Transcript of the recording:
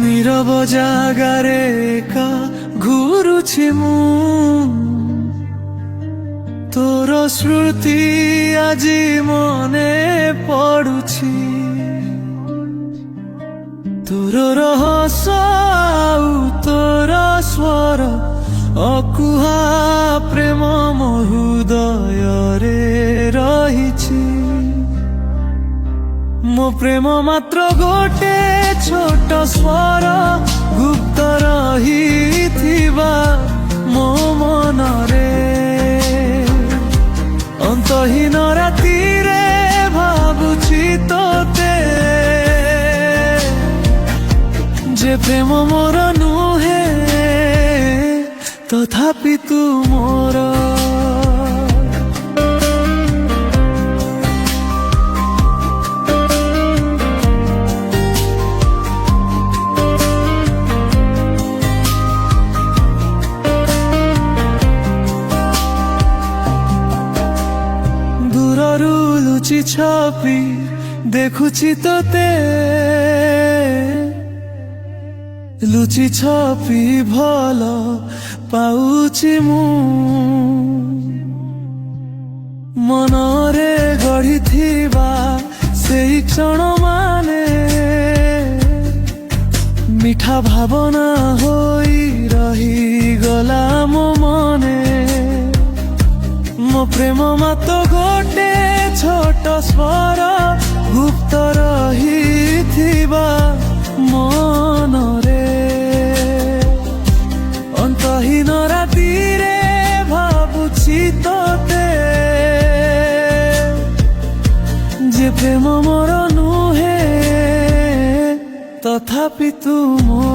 নীরব জাগারে একা ঘুরুছি মু তোর স্মৃতি আজি মনে পড়ুছি তোর রহস্য ଆଉ তোর স্বর অকুহা প্রেম ମୋ ହୃଦୟରେ ରହିଛି ମୋ ପ୍ରେମ ମାତ୍ର ଗୋଟେ ଛୋଟ ସ୍ୱର ଗୁପ୍ତ ରହିଥିବା ମୋ ମନରେ ଅନ୍ତହୀନ ରାତିରେ ଭାବୁଛି ତୋତେ ଯେ ପ୍ରେମ ମୋର ନୁହେଁ ତଥାପି ତୁ ମୋର ଦୂରରୁ ଲୁଚି ଛପି ଦେଖୁଛି ତୋତେ ଲୁଚି ଛପି ଭଲ ପାଉଛି ମୁଁ ମନରେ ଗଢ଼ିଥିବା ସେଇ କ୍ଷଣ ମାନେ ମିଠା ଭାବନା ହୋଇ ରହିଗଲା ମୋ ମନେ ମୋ ପ୍ରେମ ମାତ୍ର ଗୋଟେ ଛୋଟ ସ୍ୱର ଗୁପ୍ତ ରହିଥିବା ମନରେ ଅନ୍ତହୀନ ରାତିରେ ଭାବୁଛି ତୋତେ ଯେ ପ୍ରେମ ମୋର ନୁହେଁ ତଥାପି ତୁ ମୋ